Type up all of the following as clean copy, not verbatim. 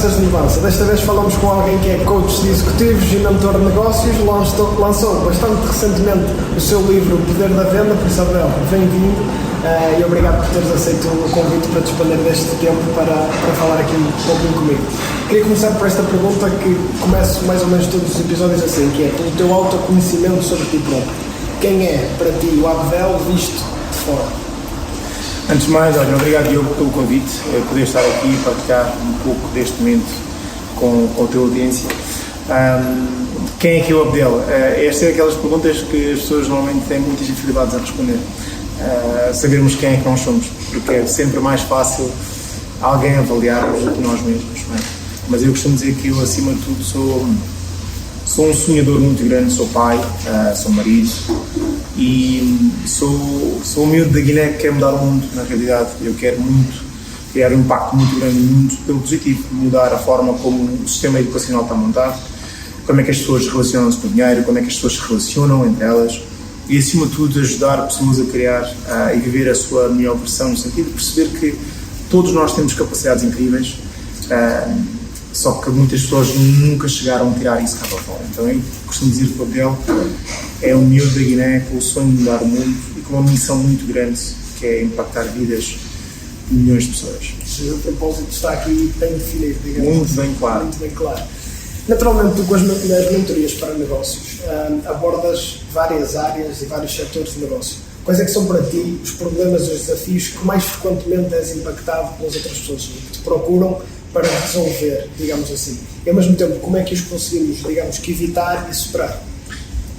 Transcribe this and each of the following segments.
mudanças de mudança. Desta vez falamos com alguém que é coach de executivos e mentor de negócios, lançou bastante recentemente o seu livro O Poder da Venda, por isso, Abel, bem-vindo e obrigado por teres aceito o convite para disponibilizar deste tempo para falar aqui um pouquinho comigo. Queria começar por esta pergunta que começo mais ou menos todos os episódios assim, que é pelo teu autoconhecimento sobre ti próprio. Quem é para ti o Abel visto de fora? Antes de mais, olha, obrigado Diogo pelo convite, poder estar aqui e partilhar um pouco deste momento com a tua audiência. Quem é que é o Abel? Esta é aquelas perguntas que as pessoas normalmente têm muitas dificuldades a responder. Sabermos quem é que nós somos, porque é sempre mais fácil alguém avaliar-nos do que nós mesmos, não é? Mas eu costumo dizer que eu, acima de tudo, sou um sonhador muito grande, sou pai, sou marido e sou um miúdo da Guiné que quer mudar o mundo. Na realidade, eu quero muito criar um impacto muito grande no mundo pelo positivo, mudar a forma como o sistema educacional está montado, como é que as pessoas relacionam-se com o dinheiro, como é que as pessoas se relacionam entre elas e, acima de tudo, ajudar pessoas a criar e viver a sua melhor versão, no sentido de perceber que todos nós temos capacidades incríveis, só que muitas pessoas nunca chegaram a tirar isso cá para fora. Então eu costumo dizer que o Abel é um miúdo da Guiné com o sonho de mudar o mundo e com uma missão muito grande, que é impactar vidas de milhões de pessoas. O propósito está aqui bem definido, digamos. Muito bem claro. Muito bem claro. Naturalmente, tu com as mentorias para negócios abordas várias áreas e vários setores de negócio. Quais é que são para ti os problemas e os desafios que mais frequentemente és impactado pelas outras pessoas que te procuram para resolver, digamos assim? E ao mesmo tempo, como é que os conseguimos, digamos, que evitar e superar?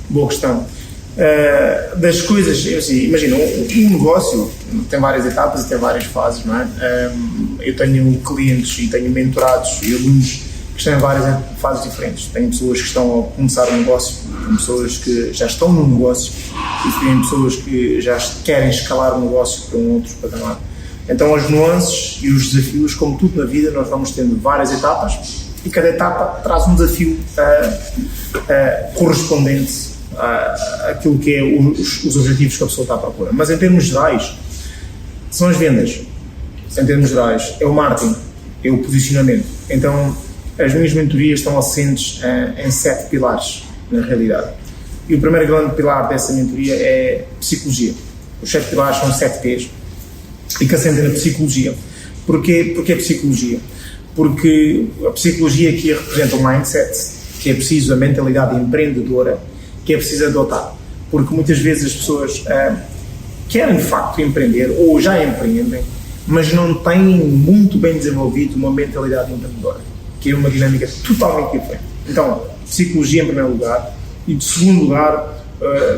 Boa questão. Das coisas, assim, imagina, um negócio tem várias etapas e tem várias fases, não é? Eu tenho clientes e tenho mentorados e alunos que estão em várias fases diferentes. Tenho pessoas que estão a começar um negócio, tenho pessoas que já estão num negócio e tenho pessoas que já querem escalar o negócio para um outro patamar. Então as nuances e os desafios, como tudo na vida, nós vamos tendo várias etapas e cada etapa traz um desafio correspondente àquilo que é os objetivos que a pessoa está à procura. Mas em termos gerais, são as vendas. Em termos gerais, é o marketing, é o posicionamento. Então as minhas mentorias estão assentes em 7 pilares, na realidade. E o primeiro grande pilar dessa mentoria é psicologia. Os 7 pilares são 7 P's e que assentem na psicologia. Porquê a psicologia? Porque a psicologia aqui representa um mindset, que é preciso a mentalidade empreendedora, que é preciso adotar. Porque muitas vezes as pessoas querem de facto empreender ou já empreendem, mas não têm muito bem desenvolvido uma mentalidade empreendedora, que é uma dinâmica totalmente diferente. Então, psicologia em primeiro lugar, e de segundo lugar,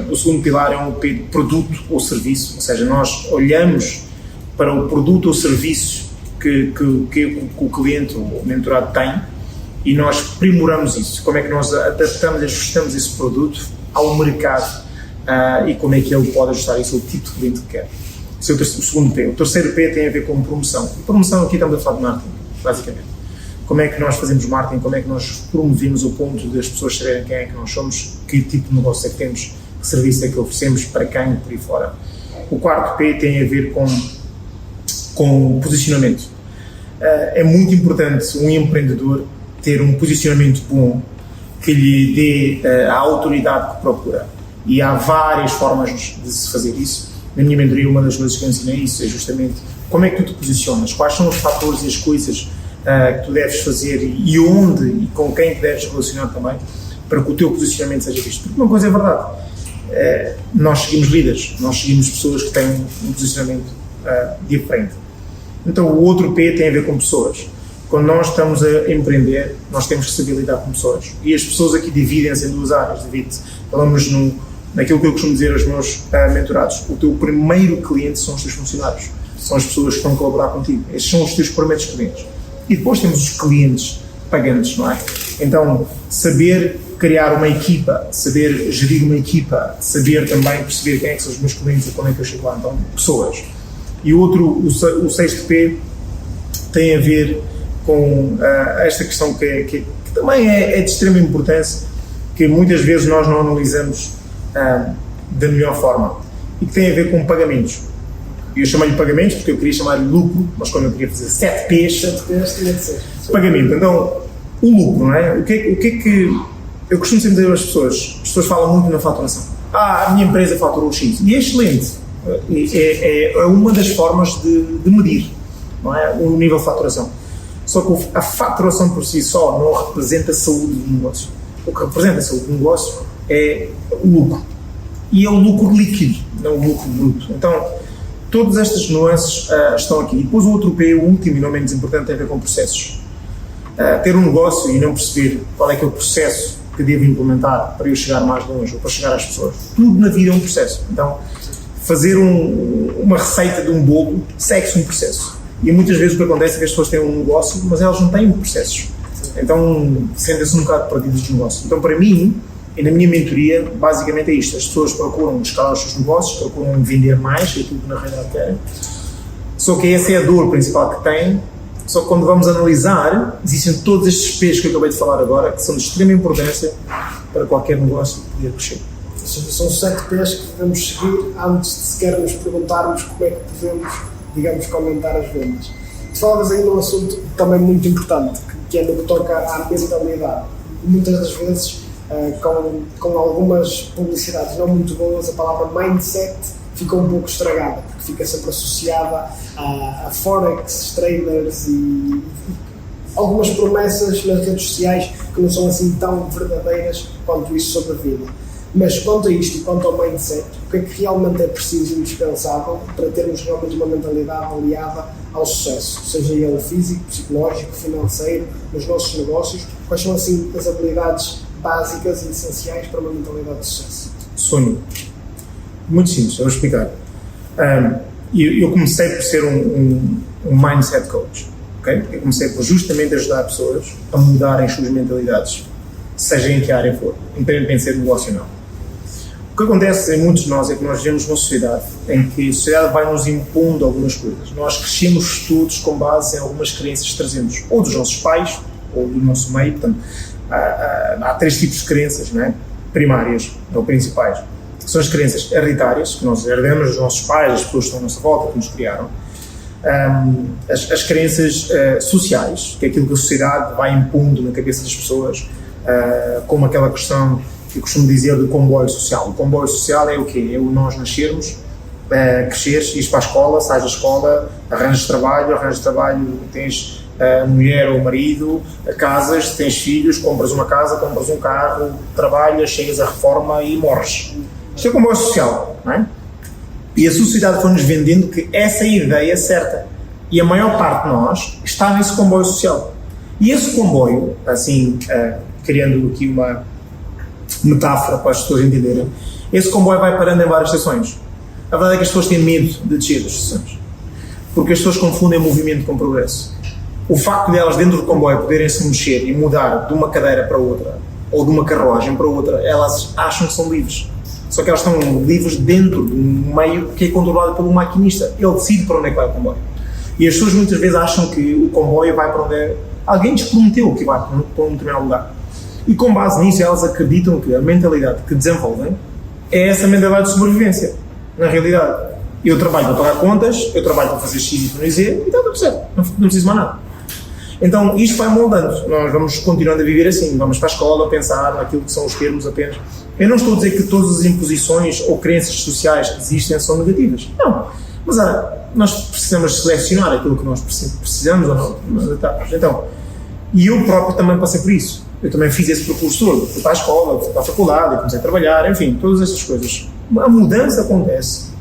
o segundo pilar é um P de produto ou serviço, ou seja, nós olhamos para o produto ou serviço que o cliente ou o mentorado tem e nós aprimoramos isso. Como é que nós adaptamos e ajustamos esse produto ao mercado e como é que ele pode ajustar isso ao tipo de cliente que quer. Esse é o segundo P. O terceiro P tem a ver com promoção. E promoção aqui estamos a falar de marketing, basicamente. Como é que nós fazemos marketing, como é que nós promovemos o ponto das pessoas saberem quem é que nós somos, que tipo de negócio é que temos, que serviço é que oferecemos, para quem, por aí fora. O quarto P tem a ver com posicionamento. É muito importante um empreendedor ter um posicionamento bom que lhe dê a autoridade que procura. E há várias formas de se fazer isso. Na minha mentoria, uma das coisas que eu ensinei isso é justamente como é que tu te posicionas, quais são os fatores e as coisas que tu deves fazer e onde e com quem te deves relacionar também para que o teu posicionamento seja visto. Porque uma coisa é verdade, nós seguimos líderes, nós seguimos pessoas que têm um posicionamento diferente. Então o outro P tem a ver com pessoas. Quando nós estamos a empreender, nós temos que saber lidar com pessoas. E as pessoas aqui dividem-se em duas áreas. Falamos naquilo que eu costumo dizer aos meus mentorados. O teu primeiro cliente são os teus funcionários. São as pessoas que estão a colaborar contigo. Estes são os teus primeiros clientes. E depois temos os clientes pagantes, não é? Então, saber criar uma equipa, saber gerir uma equipa, saber também perceber quem é que são os meus clientes e como é que eu chego lá. Então, pessoas. E o sexto P tem a ver com esta questão que também é de extrema importância, que muitas vezes nós não analisamos da melhor forma, e que tem a ver com pagamentos. Eu chamei-lhe pagamentos porque eu queria chamar-lhe lucro, mas quando eu queria fazer 7 P's, 7 P's tinha de ser. pagamento. Então, o lucro, não é? O que é que eu costumo sempre dizer às pessoas? As pessoas falam muito na faturação. A minha empresa faturou X. E é excelente. É uma das formas de medir, não é? O nível de faturação. Só que a faturação por si só não representa a saúde do negócio. O que representa a saúde do negócio é o lucro. E é o lucro líquido, não o lucro bruto. Então, todas estas nuances estão aqui. E depois o outro P, o último e não menos importante, tem a ver com processos. Ter um negócio e não perceber qual é que é o processo que devo implementar para eu chegar mais longe ou para chegar às pessoas. Tudo na vida é um processo. Então, fazer uma receita de um bolo segue-se um processo. E muitas vezes o que acontece é que as pessoas têm um negócio, mas elas não têm processos. Então, sentem-se um bocado perdidas de negócio. Então, para mim, e na minha mentoria, basicamente é isto. As pessoas procuram escalar os seus negócios, procuram vender mais, é tudo que na realidade querem. Só que essa é a dor principal que têm. Só que quando vamos analisar, existem todos estes P's que eu acabei de falar agora, que são de extrema importância para qualquer negócio poder crescer. Ou seja, são 7 P's que devemos seguir antes de sequer nos perguntarmos como é que podemos, digamos, aumentar as vendas. Tu falavas aí num assunto também muito importante, que é no que toca à mentalidade. Muitas das vezes, com algumas publicidades não muito boas, a palavra mindset fica um pouco estragada, porque fica sempre associada a forex, traders e algumas promessas nas redes sociais que não são assim tão verdadeiras quanto isso sobre a vida. Mas quanto a isto e quanto ao mindset, o que é que realmente é preciso e indispensável para termos realmente uma mentalidade aliada ao sucesso, seja ele físico, psicológico, financeiro, nos nossos negócios? Quais são assim as habilidades básicas e essenciais para uma mentalidade de sucesso? Sonho. Muito simples, eu vou explicar. Eu comecei por ser um mindset coach. Okay? Eu comecei por justamente ajudar pessoas a mudarem as suas mentalidades, seja em que área for, independentemente de ser negócio ou não. O que acontece em muitos de nós é que nós vivemos numa sociedade em que a sociedade vai nos impondo algumas coisas. Nós crescemos todos com base em algumas crenças que trazemos, ou dos nossos pais, ou do nosso meio. Portanto, há 3 tipos de crenças, não é? Primárias, ou principais. São as crenças hereditárias, que nós herdamos dos nossos pais, as pessoas que estão à nossa volta, que nos criaram. As crenças sociais, que é aquilo que a sociedade vai impondo na cabeça das pessoas, como aquela questão que eu costumo dizer do comboio social. O comboio social é o quê? É o nós nascermos, cresceres, ires para a escola, sais da escola, arranjas trabalho, tens mulher ou marido, casas, tens filhos, compras uma casa, compras um carro, trabalhas, chegas à reforma e morres. Isto é o comboio social, não é? E a sociedade foi-nos vendendo que essa é a ideia certa. E a maior parte de nós está nesse comboio social. E esse comboio, assim, criando aqui uma metáfora para as pessoas entenderem, esse comboio vai parando em várias estações. A verdade é que as pessoas têm medo de descer das estações, porque as pessoas confundem movimento com progresso. O facto de elas dentro do comboio poderem se mexer e mudar de uma cadeira para outra, ou de uma carruagem para outra, elas acham que são livres. Só que elas estão livres dentro de um meio que é controlado pelo maquinista. Ele decide para onde é que vai o comboio. E as pessoas muitas vezes acham que o comboio vai para onde alguém lhes prometeu que vai para um determinado lugar. E com base nisso, elas acreditam que a mentalidade que desenvolvem é essa mentalidade de sobrevivência. Na realidade, eu trabalho para pagar contas, eu trabalho para fazer X e Z, e está tudo certo, não preciso mais nada. Então, isto vai moldando. Nós vamos continuando a viver assim, vamos para a escola a pensar naquilo que são os termos apenas. Eu não estou a dizer que todas as imposições ou crenças sociais que existem são negativas. Não. Mas nós precisamos selecionar aquilo que nós precisamos ou não nas etapas. Então, e eu próprio também passei por isso. Eu também fiz esse percurso todo. Fui para a escola, fui para a faculdade, comecei a trabalhar, enfim, todas essas coisas. A mudança acontece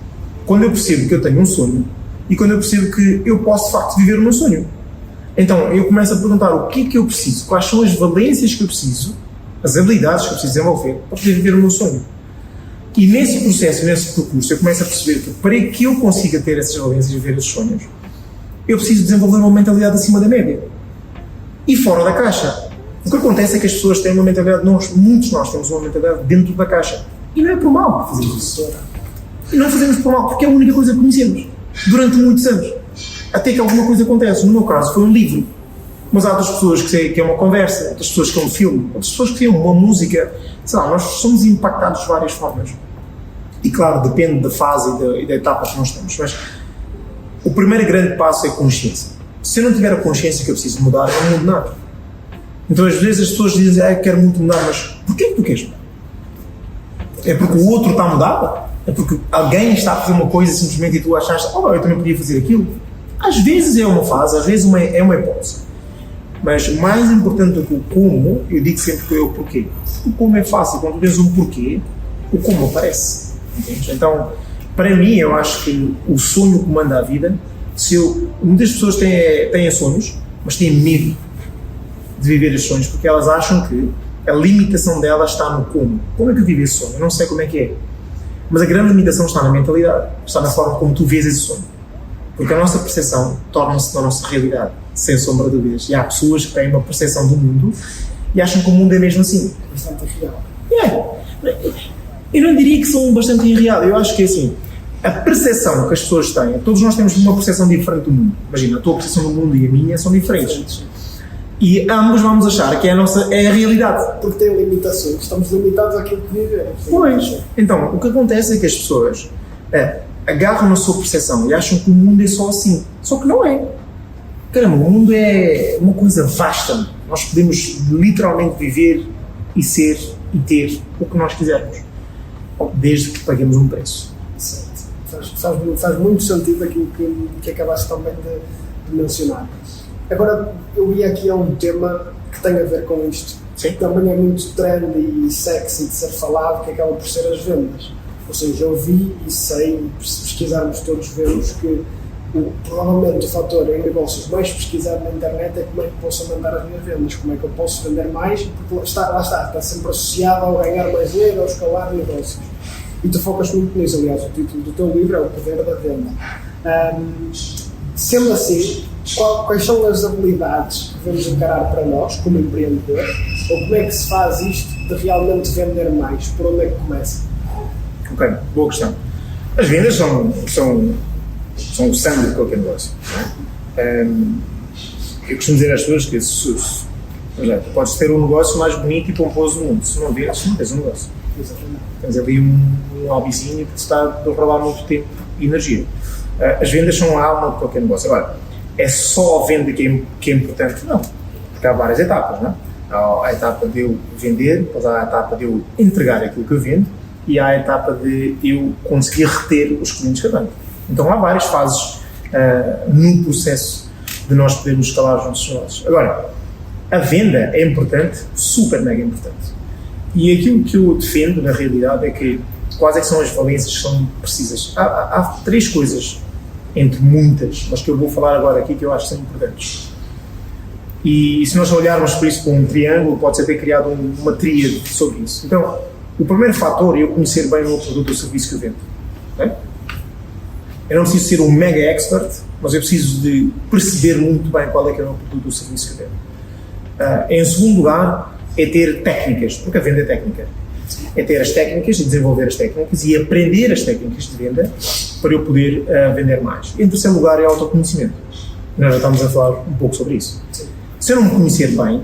quando eu percebo que eu tenho um sonho e quando eu percebo que eu posso, de facto, viver o meu sonho. Então, eu começo a perguntar o que é que eu preciso, quais são as valências que eu preciso, as habilidades que eu preciso desenvolver para poder viver o meu sonho. E nesse processo, nesse percurso, eu começo a perceber que para que eu consiga ter essas valências e viver esses sonhos, eu preciso desenvolver uma mentalidade acima da média e fora da caixa. O que acontece é que as pessoas têm uma mentalidade, muitos de nós temos uma mentalidade dentro da caixa. E não é por mal que fazemos isso. E não fazemos por mal, porque é a única coisa que conhecemos durante muitos anos. Até que alguma coisa acontece. No meu caso, foi um livro. Mas há outras pessoas que é uma conversa, outras pessoas que é um filme, outras pessoas que é uma música. Sei lá, nós somos impactados de várias formas. E claro, depende da fase e da etapa que nós estamos. Mas o primeiro grande passo é consciência. Se eu não tiver a consciência que eu preciso mudar, eu não mudo nada. Então às vezes as pessoas dizem, quero muito mudar, mas porquê que tu queres mudar? É porque o outro está a mudar? É porque alguém está a fazer uma coisa simplesmente e tu achaste, eu também podia fazer aquilo? Às vezes é uma fase, às vezes é uma hipótese. Mas mais importante do que o como, eu digo sempre que é o porquê. O como é fácil, quando tu tens um porquê, o como aparece. Entende? Então, para mim, eu acho que o sonho comanda a vida. Muitas pessoas têm sonhos, mas têm medo de viver os sonhos, porque elas acham que a limitação delas está no como. Como é que eu vivo esse sonho? Eu não sei como é que é. Mas a grande limitação está na mentalidade, está na forma como tu vês esse sonho. Porque a nossa percepção torna-se na nossa realidade, sem sombra de dúvidas. E há pessoas que têm uma percepção do mundo e acham que o mundo é mesmo assim. Bastante irreal. Eu não diria que são bastante irreal. Eu acho que é assim, a percepção que as pessoas têm, todos nós temos uma percepção diferente do mundo. Imagina, a tua percepção do mundo e a minha são diferentes. E ambos vamos achar que é a realidade. Porque tem limitações, estamos limitados àquilo que vivemos. Pois. Então, o que acontece é que as pessoas agarram na sua percepção e acham que o mundo é só assim. Só que não é. Caramba, o mundo é uma coisa vasta. Nós podemos literalmente viver e ser e ter o que nós quisermos. Desde que paguemos um preço. Certo. Faz muito sentido aquilo que acabaste também de mencionar. Agora, eu ia aqui a um tema que tem a ver com isto. Sim. Também é muito trendy e sexy de ser falado, que acaba por ser as vendas. Ou seja, eu vi e sei, se pesquisarmos todos vemos que provavelmente o fator em negócios mais pesquisado na internet é como é que posso aumentar as minhas vendas, como é que eu posso vender mais, porque lá está sempre associado ao ganhar mais dinheiro, ao escalar negócios. E tu focas muito nisso, aliás, o título do teu livro é O Poder da Venda. Sendo assim, quais são as habilidades que devemos encarar para nós, como empreendedores, ou como é que se faz isto de realmente vender mais? Por onde é que começa? Ok, boa questão. As vendas são o sangue de qualquer negócio. Eu costumo dizer às pessoas que podes ter um negócio mais bonito e pomposo do mundo. Se não vendes, não tens um negócio. Exatamente. Tens ali um albizinho que te está a roubar muito tempo e energia. As vendas são a alma de qualquer negócio. Agora, é só a venda que é importante? Não. Porque há várias etapas, não é? Há a etapa de eu vender, depois há a etapa de eu entregar aquilo que eu vendo e há a etapa de eu conseguir reter os clientes que eu tenho. Então há várias fases no processo de nós podermos escalar os nossos negócios. Agora, a venda é importante, super mega importante. E aquilo que eu defendo, na realidade, é que quais é que são as valências que são precisas. Há três coisas, entre muitas, mas que eu vou falar agora aqui que eu acho que são importantes. E se nós olharmos por isso com um triângulo, pode-se até criado uma tríade sobre isso. Então, o primeiro fator é eu conhecer bem o meu produto ou serviço que eu vendo. Okay? Eu não preciso ser um mega expert, mas eu preciso de perceber muito bem qual é que é o meu produto ou serviço que eu vendo. Em segundo lugar, é ter técnicas, porque a venda é técnica. É ter as técnicas e desenvolver as técnicas e aprender as técnicas de venda para eu poder vender mais. Em terceiro lugar é autoconhecimento. Nós já estamos a falar um pouco sobre isso. Sim. Se eu não me conhecer bem,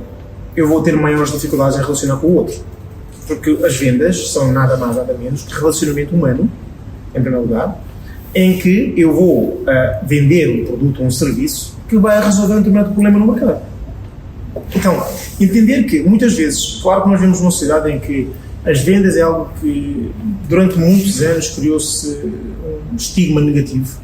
eu vou ter maiores dificuldades em relacionar com o outro. Porque as vendas são nada mais nada menos que relacionamento humano, em primeiro lugar, em que eu vou vender um produto ou um serviço que vai resolver um determinado problema no mercado. Então, entender que muitas vezes, claro que nós vemos uma sociedade em que as vendas é algo que durante muitos anos criou-se um estigma negativo.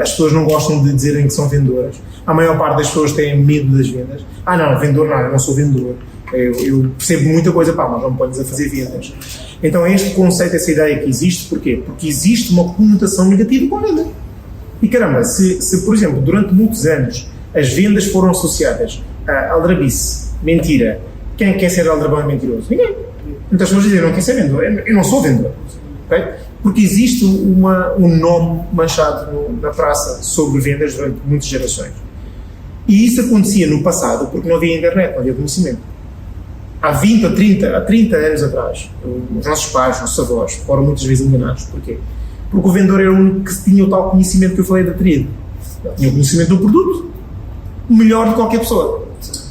As pessoas não gostam de dizerem que são vendedoras. A maior parte das pessoas têm medo das vendas. Não, vendedor não, eu não sou vendedor. Eu percebo muita coisa, mas não me ponhas a fazer vendas. Então este conceito, essa ideia que existe, porquê? Porque existe uma conotação negativa com a venda. E caramba, se por exemplo, durante muitos anos as vendas foram associadas a aldrabice, mentira, quem quer ser aldrabão é mentiroso? Ninguém. Então as pessoas dizem, eu não quero ser vendedor, eu não sou vendedor. Okay? Porque existe um nome manchado na praça sobre vendas durante muitas gerações. E isso acontecia no passado porque não havia internet, não havia conhecimento. Há 20 a 30 anos atrás, os nossos pais, os nossos avós foram muitas vezes enganados. Porquê? Porque o vendedor era o único que tinha o tal conhecimento que eu falei da tríade. Tinha o conhecimento do produto melhor de qualquer pessoa.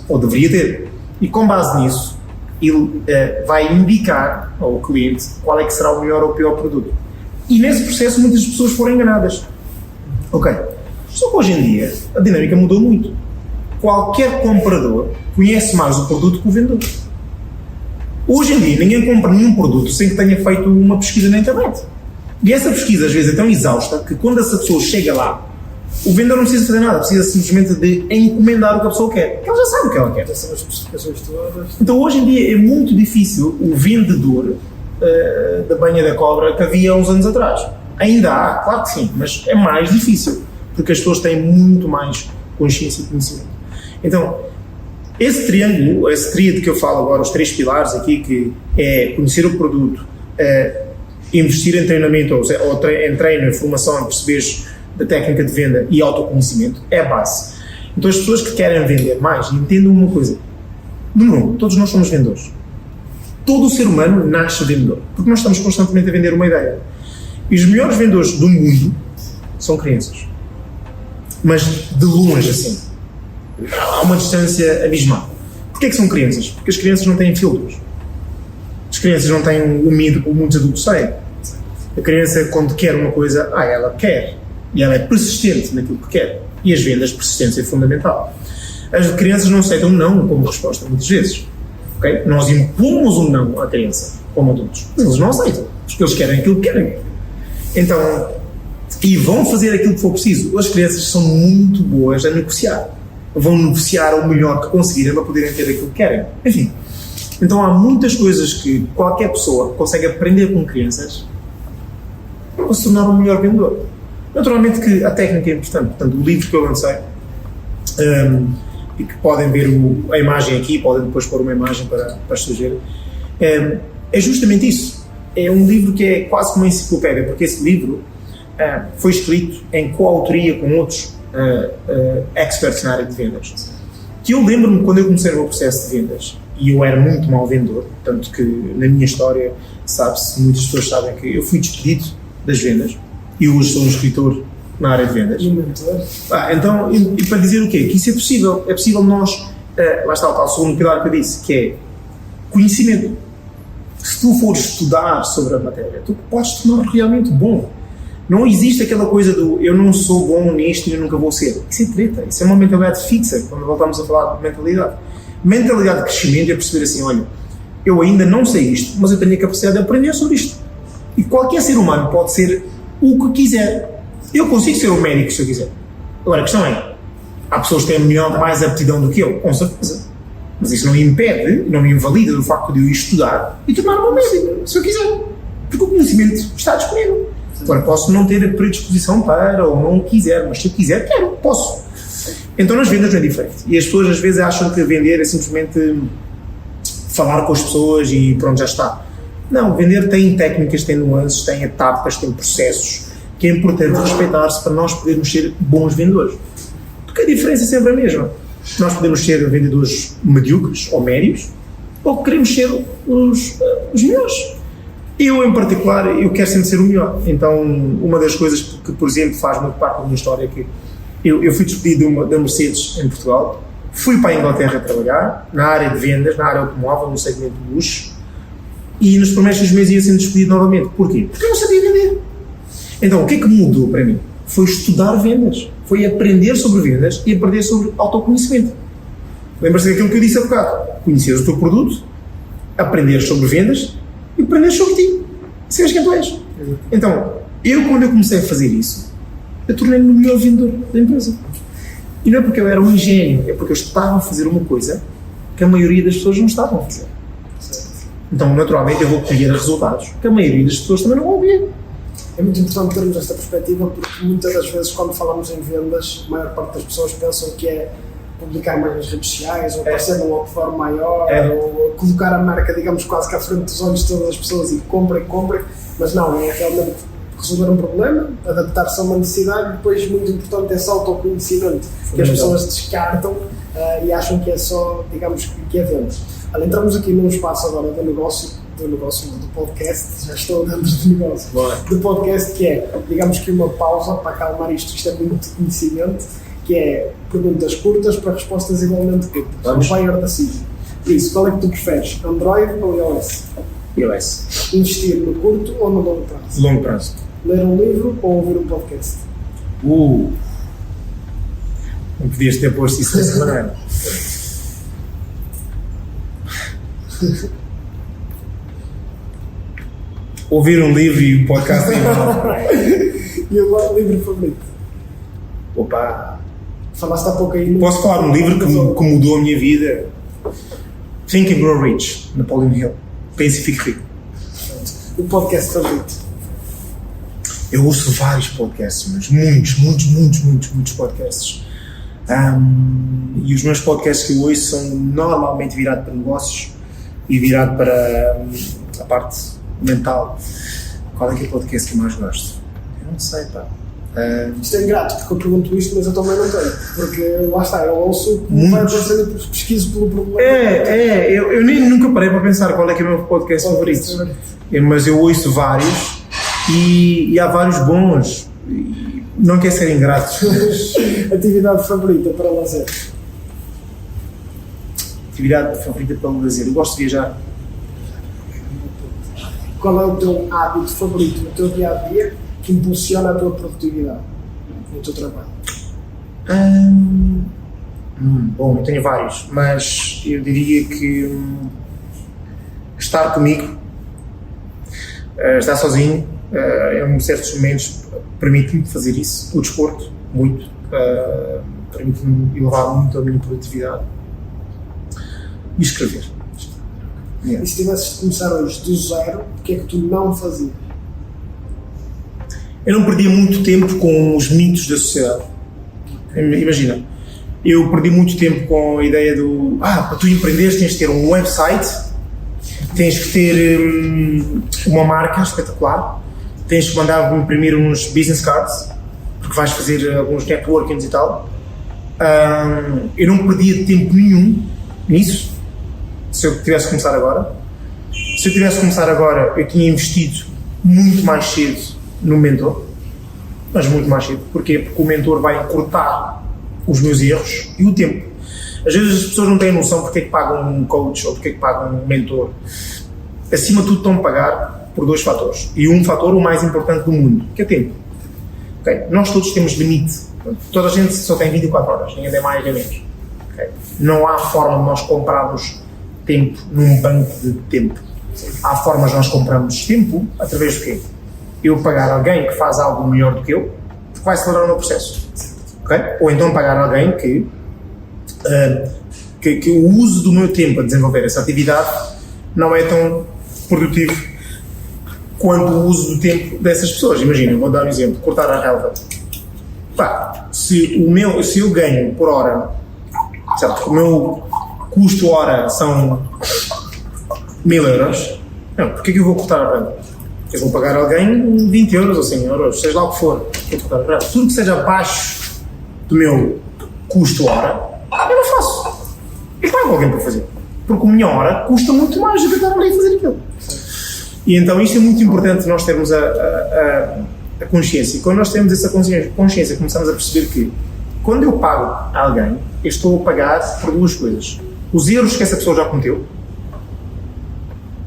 Ou deveria ter. E com base nisso, ele vai indicar ao cliente qual é que será o melhor ou o pior produto. E nesse processo muitas pessoas foram enganadas. Ok. Só que hoje em dia a dinâmica mudou muito. Qualquer comprador conhece mais o produto que o vendedor. Hoje em dia ninguém compra nenhum produto sem que tenha feito uma pesquisa na internet. E essa pesquisa às vezes é tão exausta que quando essa pessoa chega lá, o vendedor não precisa fazer nada, precisa simplesmente de encomendar o que a pessoa quer. Ela já sabe o que ela quer. Essas especificações todas. Então hoje em dia é muito difícil o vendedor da banha da cobra que havia uns anos atrás. Ainda há, claro que sim, mas é mais difícil, porque as pessoas têm muito mais consciência e conhecimento. Então, esse triângulo, esse tríade que eu falo agora, os 3 pilares aqui, que é conhecer o produto, investir em treinamento, ou em treino, em formação, em perceberes da técnica de venda e autoconhecimento, é a base. Então as pessoas que querem vender mais, entendam uma coisa. Número 1, todos nós somos vendedores. Todo o ser humano nasce vendedor, porque nós estamos constantemente a vender uma ideia. E os melhores vendedores do mundo são crianças. Mas de longe, assim. Há uma distância abismal. Porquê que são crianças? Porque as crianças não têm filtros. As crianças não têm o medo como muitos adultos têm. A criança, quando quer uma coisa, ela quer. E ela é persistente naquilo que quer. E as vendas, persistência é fundamental. As crianças não aceitam não como resposta, muitas vezes. Okay? Nós impomos um não à criança, como adultos. Mas eles não aceitam. Porque eles querem aquilo que querem. Então, e vão fazer aquilo que for preciso. As crianças são muito boas a negociar. Vão negociar o melhor que conseguirem para poderem ter aquilo que querem. Enfim. Então há muitas coisas que qualquer pessoa consegue aprender com crianças para se tornar um melhor vendedor. Naturalmente que a técnica é importante. Portanto, o livro que eu lancei, e que podem ver a imagem aqui, podem depois pôr uma imagem para as pessoas verem, é justamente isso. É um livro que é quase como uma enciclopédia, porque esse livro foi escrito em coautoria com outros experts na área de vendas. Que eu lembro-me quando eu comecei o meu processo de vendas, e eu era muito mau vendedor, tanto que na minha história, sabe-se, muitas pessoas sabem que eu fui despedido das vendas, e hoje sou um escritor na área de vendas. Então, e para dizer o quê? Que isso é possível nós, lá está o tal segundo pilar que eu disse, que é conhecimento. Se tu fores estudar sobre a matéria, tu podes tornar realmente bom. Não existe aquela coisa do eu não sou bom nisto e eu nunca vou ser. Isso é treta, isso é uma mentalidade fixa, quando voltamos a falar de mentalidade. Mentalidade de crescimento é perceber assim, olha, eu ainda não sei isto, mas eu tenho a capacidade de aprender sobre isto. E qualquer ser humano pode ser o que quiser. Eu consigo ser um médico se eu quiser. Agora, a questão é, há pessoas que têm mais aptidão do que eu, com certeza. Mas isso não me impede, não me invalida do facto de eu ir estudar e tornar-me um médico, se eu quiser. Porque o conhecimento está disponível. Agora, posso não ter a predisposição para, ou não quiser, mas se eu quiser, quero, posso. Então, nas vendas não é diferente. E as pessoas às vezes acham que vender é simplesmente falar com as pessoas e pronto, já está. Não, vender tem técnicas, tem nuances, tem etapas, tem processos, que é importante respeitar-se para nós podermos ser bons vendedores. Porque a diferença é sempre a mesma. Nós podemos ser vendedores medíocres ou médios, ou queremos ser os melhores. Eu, em particular, eu quero sempre ser o melhor. Então, uma das coisas que, por exemplo, faz muito parte da minha história é que eu fui despedido da Mercedes em Portugal, fui para a Inglaterra trabalhar, na área de vendas, na área automóvel, no segmento de luxo, e nos primeiros 6 meses ia sendo despedido novamente. Porquê? Porque eu não sabia vender. Então, o que é que mudou para mim? Foi estudar vendas, foi aprender sobre vendas e aprender sobre autoconhecimento. Lembra-se daquilo que eu disse há bocado? Conheceres o teu produto, aprender sobre vendas e aprender sobre ti. Sabes quem tu és. Então, quando eu comecei a fazer isso, eu tornei-me o melhor vendedor da empresa. E não é porque eu era um gênio, é porque eu estava a fazer uma coisa que a maioria das pessoas não estavam a fazer. Então, naturalmente, eu vou colher resultados que a maioria das pessoas também não vão ver. É muito importante termos esta perspectiva, porque muitas das vezes, quando falamos em vendas, a maior parte das pessoas pensam que é publicar mais nas redes sociais, ou aparecer num outdoor maior, ou colocar a marca, digamos, quase que à frente dos olhos de todas as pessoas e comprem, mas não, é realmente resolver um problema, adaptar-se a uma necessidade, e depois, muito importante, é esse autoconhecimento, que as pessoas descartam e acham que é só, digamos, que é vendas. Entramos aqui num espaço agora do podcast, já estou dentro de negócio, do podcast, que é, digamos que uma pausa para acalmar isto é muito conhecimento, que é perguntas curtas para respostas igualmente curtas. Vai da CID. Por isso, qual é que tu preferes, Android ou iOS? iOS. Investir no curto ou no longo prazo? Longo prazo. Ler um livro ou ouvir um podcast? Não podias ter posto isso dessa maneira. Ouvir um livro e o podcast é igual. E o livro favorito? Opa! Falaste há pouco aí. Posso falar de um livro que mudou a minha vida? Think and Grow Rich, Napoleon Hill. Pense e fique rico. O podcast favorito? Eu ouço vários podcasts, mas muitos podcasts. E os meus podcasts que eu ouço são normalmente virados para negócios e virado para a parte mental. Qual é que é o podcast que eu mais gosto? Eu não sei, pá. Isto é ingrato, porque eu pergunto isto, mas eu também não tenho. Porque lá está, eu ouço, vai aparecendo, pesquiso pelo problema. Eu nem nunca parei para pensar qual é que é o meu podcast favorito. Mas eu ouço vários e há vários bons. Não quer ser ingrato. Atividade favorita para lazer? Atividade favorita para lazer? Eu gosto de viajar. Qual é o teu hábito favorito no teu dia-a-dia que impulsiona a tua produtividade no teu trabalho? Bom, eu tenho vários, mas eu diria que estar comigo, estar sozinho, em certos momentos permite-me fazer isso. O desporto, muito, permite-me elevar muito a minha produtividade. E escrever. E se tivesses de começar hoje do zero, o que é que tu não fazias? Eu não perdia muito tempo com os mitos da sociedade. Imagina, eu perdi muito tempo com a ideia do para tu empreenderes tens de ter um website, tens que ter uma marca espetacular, tens que mandar imprimir uns business cards, porque vais fazer alguns networkings e tal. Eu não perdia tempo nenhum nisso, se eu tivesse que começar agora. Se eu tivesse que começar agora, eu tinha investido muito mais cedo no mentor, mas muito mais cedo. Porquê? Porque o mentor vai encurtar os meus erros e o tempo. Às vezes as pessoas não têm noção porque é que pagam um coach ou porque é que pagam um mentor. Acima de tudo estão a pagar por dois fatores. E um fator, o mais importante do mundo, que é tempo. Okay? Nós todos temos limite. Toda a gente só tem 24 horas, ninguém tem mais nem menos. Okay? Não há forma de nós comprarmos tempo num banco de tempo. Há formas de nós comprarmos tempo através do quê? Eu pagar alguém que faz algo melhor do que eu, que vai acelerar o meu processo. Okay? Ou então pagar alguém que o uso do meu tempo a desenvolver essa atividade não é tão produtivo quanto o uso do tempo dessas pessoas. Imagina, vou dar um exemplo, cortar a relva. Se eu ganho por hora, certo, o meu custo hora são 1000 euros, não, porque é que eu vou cortar a relva? Eu vou pagar alguém 20 euros ou 100 euros, seja lá o que for, vou cortar a relva. Tudo que seja abaixo do meu custo hora, eu não faço. Eu pago alguém para fazer. Porque a minha hora custa muito mais do que estar ali a fazer aquilo. E então isto é muito importante nós termos a consciência. E quando nós temos essa consciência, começamos a perceber que quando eu pago a alguém, eu estou a pagar por duas coisas. Os erros que essa pessoa já cometeu,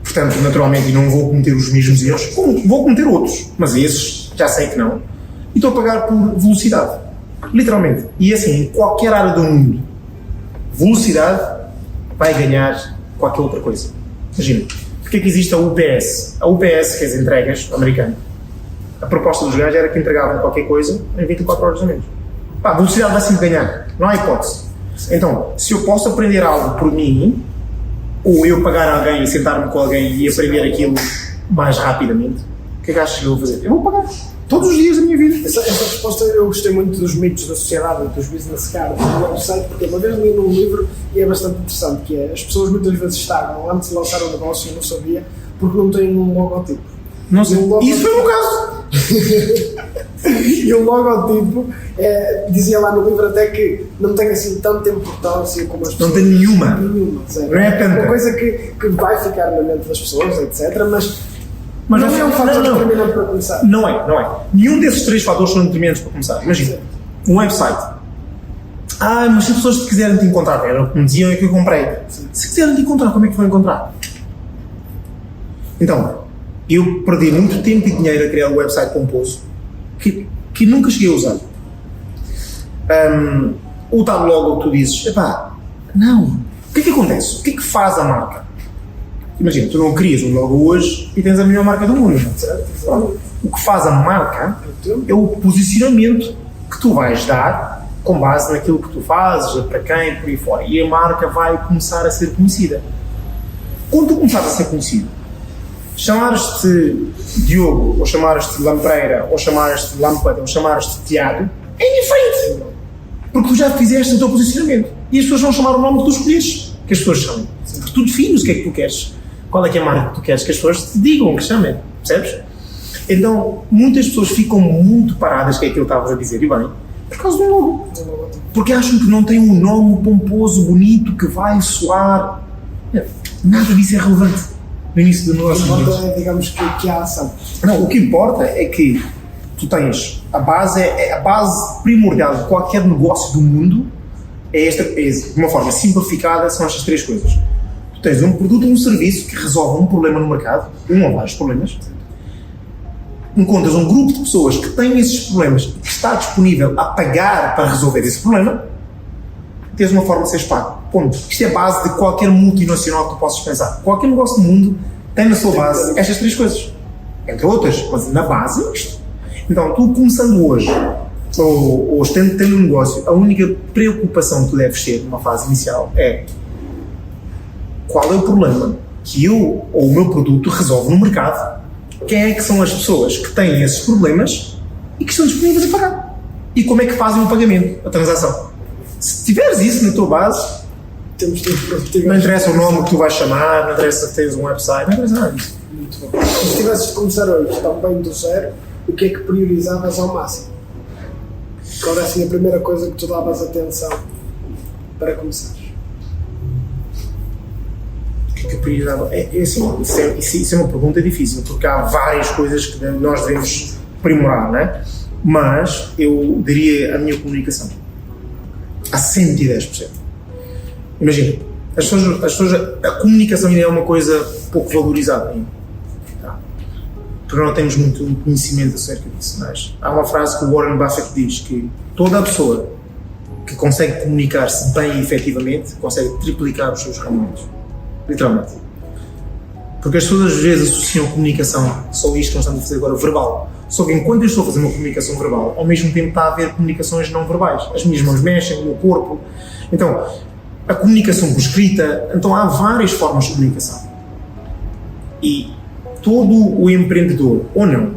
portanto, naturalmente, não vou cometer os mesmos erros, vou cometer outros, mas esses já sei que não. E estou a pagar por velocidade. Literalmente. E assim, em qualquer área do mundo, velocidade vai ganhar qualquer outra coisa. Imagina, porque é que existe a UPS? A UPS, que é as entregas americanas, a proposta dos gajos era que entregavam qualquer coisa em 24 horas a menos. A velocidade vai sempre ganhar, não há hipótese. Então, se eu posso aprender algo por mim, ou eu pagar alguém e sentar-me com alguém e aprender aquilo mais rapidamente, o que é que achas que eu vou fazer? Eu vou pagar. Todos os dias da minha vida. Essa resposta, eu gostei muito dos mitos da sociedade e dos business cards do website, porque uma vez li num livro e é bastante interessante, que é, as pessoas muitas vezes estagnam antes de lançar um negócio e não sabia, porque não têm um logotipo. Não sei. Isso foi o meu caso. E o logotipo dizia lá no livro até que não tem assim tanta importância como as pessoas. Não tem nenhuma. Zero. Não é tanta. Uma coisa que vai ficar na mente das pessoas, etc. Mas não é um fator determinante para começar. Não é. Nenhum desses três fatores são determinantes para começar. Imagina, um website. Mas se as pessoas quiserem te encontrar, era o que me diziam, é que eu comprei. Sim. Se quiserem te encontrar, como é que vão encontrar? Então, eu perdi muito tempo e dinheiro a criar um website pomposo que nunca cheguei a usar. ou está logo tu dizes, epá, não. O que é que acontece? O que é que faz a marca? Imagina, tu não crias um logo hoje e tens a melhor marca do mundo. O que faz a marca é o posicionamento que tu vais dar com base naquilo que tu fazes, para quem, por aí fora. E a marca vai começar a ser conhecida. Quando tu começares a ser conhecido, chamares-te Diogo, ou chamares-te Lampreira, ou chamares-te Lâmpada, ou chamares-te Tiago, é diferente. Porque tu já fizeste o teu posicionamento. E as pessoas vão chamar o nome que tu escolhes, que as pessoas chamem. Porque tu defines o que é que tu queres. Qual é que é a marca que tu queres que as pessoas te digam, que chamem. Percebes? Então, muitas pessoas ficam muito paradas, que é aquilo que estavas a dizer, e bem, por causa do logo. Porque acham que não tem um nome pomposo, bonito, que vai soar. Nada disso é relevante no início do negócio. O que importa é, digamos, que há ação. Não, o que importa é que tu tens a base primordial de qualquer negócio do mundo de uma forma simplificada, são estas três coisas. Tu tens um produto ou um serviço que resolve um problema no mercado, um ou vários problemas. Encontras um grupo de pessoas que têm esses problemas e que está disponível a pagar para resolver esse problema, tens uma forma de seres pago. Ponto. Isto é a base de qualquer multinacional que tu possas pensar. Qualquer negócio do mundo tem na sua base estas três coisas. Entre outras, mas na base é isto. Então, tu começando hoje, ou tendo um negócio, a única preocupação que tu deves ter numa fase inicial é qual é o problema que eu ou o meu produto resolve no mercado, quem é que são as pessoas que têm esses problemas e que estão disponíveis a pagar. E como é que fazem o pagamento, a transação. Se tiveres isso na tua base, não interessa o nome que tu vais chamar, não interessa se tens um website, não interessa nada disso. Muito bom. Se tivesses de começar hoje, também do zero, o que é que priorizavas ao máximo? Qual era assim a primeira coisa que tu davas atenção para começar? O que é que priorizava? Assim, isso é uma pergunta difícil, porque há várias coisas que nós devemos aprimorar, não é? Mas eu diria a minha comunicação a 110%. Imagina, a comunicação ainda é uma coisa pouco valorizada ainda. Tá? Porque não temos muito conhecimento acerca disso. Mas há uma frase que o Warren Buffett diz que toda a pessoa que consegue comunicar-se bem e efetivamente consegue triplicar os seus rendimentos. Literalmente. Porque as pessoas às vezes associam a comunicação, só isto que nós estamos a fazer agora, verbal. Só que enquanto eu estou a fazer uma comunicação verbal, ao mesmo tempo está a haver comunicações não verbais. As minhas mãos mexem, o meu corpo. Então, a comunicação por escrita, então há várias formas de comunicação. E todo o empreendedor, ou não,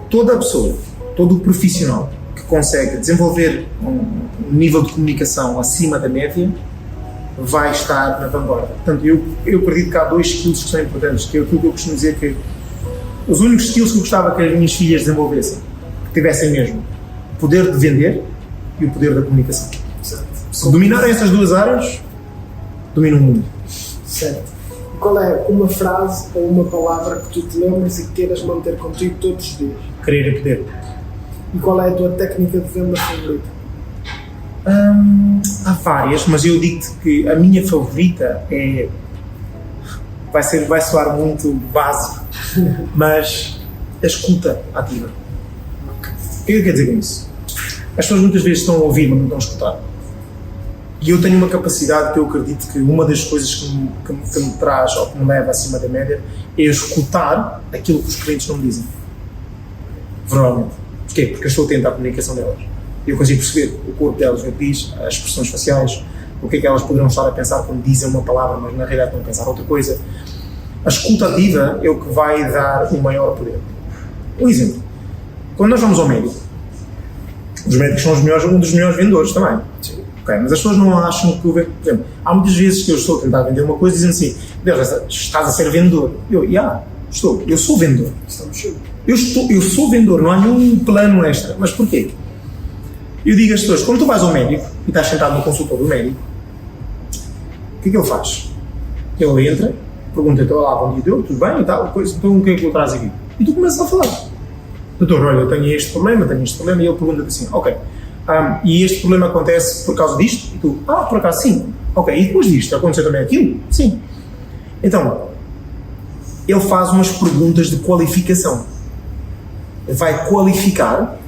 toda a pessoa, todo o profissional que consegue desenvolver um nível de comunicação acima da média, vai estar na vanguarda. Portanto, eu acredito que há dois skills que são importantes, que é aquilo que eu costumo dizer que os únicos skills que eu gostava que as minhas filhas desenvolvessem, que tivessem mesmo, o poder de vender e o poder da comunicação. Certo. Se dominarem essas duas áreas, dominam o mundo. Certo. E qual é uma frase ou uma palavra que tu te lembras e que queiras manter contigo todos os dias? Querer é poder. E qual é a tua técnica de venda favorita? Há várias, mas eu digo-te que a minha favorita vai soar muito básico, mas a escuta ativa. O que é que quer dizer com isso? As pessoas muitas vezes estão a ouvir, mas não estão a escutar. E eu tenho uma capacidade que eu acredito que uma das coisas que me traz ou que me leva acima da média é escutar aquilo que os clientes não me dizem. Verbalmente. Porquê? Porque eu estou atento à comunicação delas. Eu consigo perceber o corpo delas, o que diz, as expressões faciais, o que é que elas poderão estar a pensar quando dizem uma palavra, mas na realidade estão a pensar outra coisa. A escuta ativa é o que vai dar o maior poder. Um exemplo. Quando nós vamos ao médico, os médicos são um dos melhores vendedores também. Sim. Okay, mas as pessoas não acham que o vendedor... Por exemplo, há muitas vezes que eu estou a tentar vender uma coisa e dizem assim, Deus, estás a ser vendedor. Eu sou vendedor. Estamos juntos. Eu sou vendedor, não há nenhum plano extra. Mas porquê? Eu digo às pessoas, quando tu vais ao médico e estás sentado no consultório do médico, o que é que ele faz? Ele entra, pergunta-te, olá, bom dia, tudo bem e tal, então o que é que eu traz aqui? E tu começas a falar. Doutor, olha, eu tenho este problema, e ele pergunta-te assim, ok, e este problema acontece por causa disto? E tu, por acaso sim. Ok, e depois disto, aconteceu também aquilo? Sim. Então, ele faz umas perguntas de qualificação. Ele vai qualificar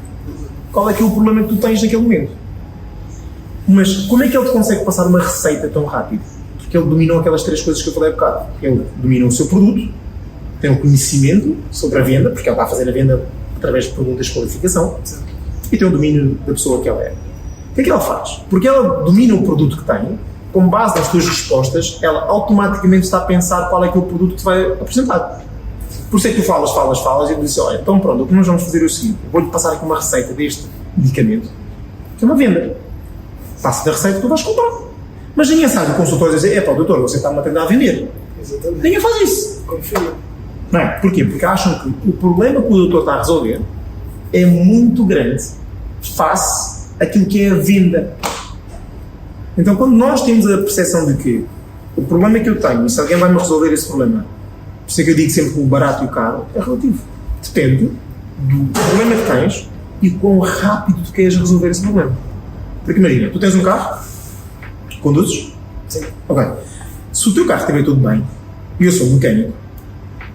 qual é que é o problema que tu tens naquele momento. Mas como é que ele consegue passar uma receita tão rápido? Porque ele dominou aquelas 3 coisas que eu falei há bocado. Ele domina o seu produto, tem o conhecimento sobre a venda, porque ele está a fazer a venda através de perguntas de qualificação, e tem o domínio da pessoa que ela é. O que é que ela faz? Porque ela domina o produto que tem, com base nas suas respostas, ela automaticamente está a pensar qual é que é o produto que te vai apresentar. Por isso é que tu falas, e tu dizes, olha, então pronto, o que nós vamos fazer é o seguinte, eu vou-lhe passar aqui uma receita deste medicamento, que é uma venda. Passa da receita que tu vais comprar. Mas ninguém sabe, o consultor diz, doutor, você está-me a tentar vender. Exatamente. Ninguém faz isso. Confia. Não é? Porquê? Porque acham que o problema que o doutor está a resolver é muito grande face àquilo que é a venda. Então, quando nós temos a percepção de que o problema que eu tenho, e se alguém vai-me resolver esse problema, por isso é que eu digo sempre que o barato e o caro é relativo. Depende do problema que tens e quão rápido tu queres resolver esse problema. Porque imagina, tu tens um carro, conduzes? Sim. Ok. Se o teu carro estiver tudo bem, e eu sou mecânico,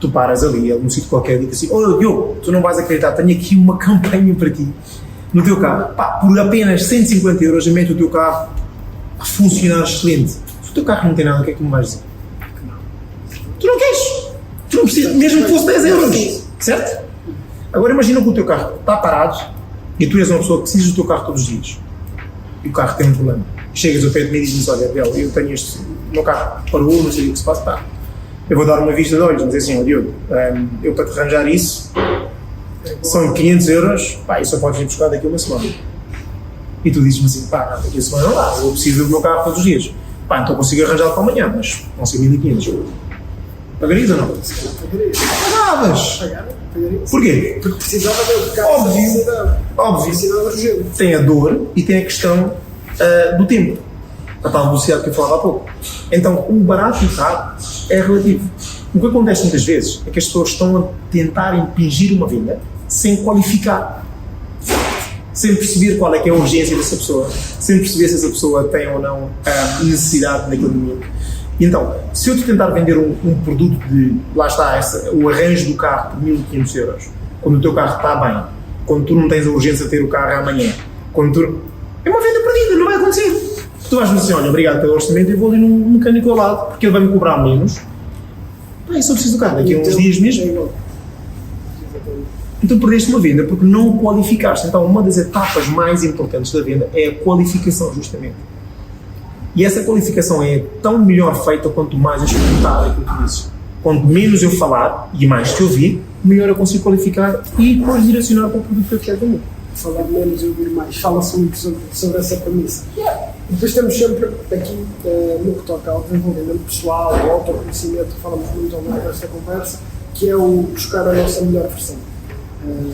tu paras ali, num sítio qualquer, e diz assim, Diogo, tu não vais acreditar, tenho aqui uma campanha para ti, no teu carro, por apenas 150 euros, eu meto o teu carro a funcionar excelente. Se o teu carro não tem nada, o que é que tu me vais dizer? Tu não queres. Tu não precisas, mesmo que fosse 10 euros. Certo? Agora imagina que o teu carro está parado e tu és uma pessoa que precisa do teu carro todos os dias. E o carro tem um problema. Chegas ao pé de mim e dizes, olha, Bel, eu tenho o meu carro parou, não sei o que se passa, pá. Eu vou dar uma vista de olhos, dizer assim, Diogo, eu para te arranjar isso, são 500 euros, pá, e só podes ir buscar daqui a uma semana. E tu dizes-me assim, pá, daqui a uma semana não dá, eu preciso do meu carro todos os dias. Pá, então consigo arranjar para amanhã, mas vão ser 1500. Pagarias ou não? Pagavas! Porquê? Porque precisava do carro. Óbvio. Tem a dor e tem a questão do tempo. A tal velocidade que eu falava há pouco. Então, o barato e o caro é relativo. O que acontece muitas vezes é que as pessoas estão a tentar impingir uma venda sem qualificar. Sem perceber qual é que é a urgência dessa pessoa, sem perceber se essa pessoa tem ou não a necessidade naquele momento. E então, se eu te tentar vender um produto de, lá está, o arranjo do carro por 1500 euros, quando o teu carro está bem, quando tu não tens a urgência de ter o carro amanhã, quando tu... é uma venda perdida, não vai acontecer. Tu vais-me dizer, olha, obrigado pelo orçamento, eu vou ali num mecânico ao lado, porque ele vai-me cobrar menos. Eu só preciso do carro, daqui a uns dias mesmo. Então perdeste uma venda porque não o qualificaste. Então uma das etapas mais importantes da venda é a qualificação, justamente. E essa qualificação é tão melhor feita quanto mais escutar aquilo que dizes. Quanto menos eu falar e mais te ouvir, melhor eu consigo qualificar e depois direcionar para o produto que eu quero vender. Falar menos e ouvir mais. Fala-se muito sobre essa premissa. Depois temos sempre aqui, no que toca ao desenvolvimento pessoal, ao autoconhecimento, que falamos muito ao longo desta conversa, que é o buscar a nossa melhor versão.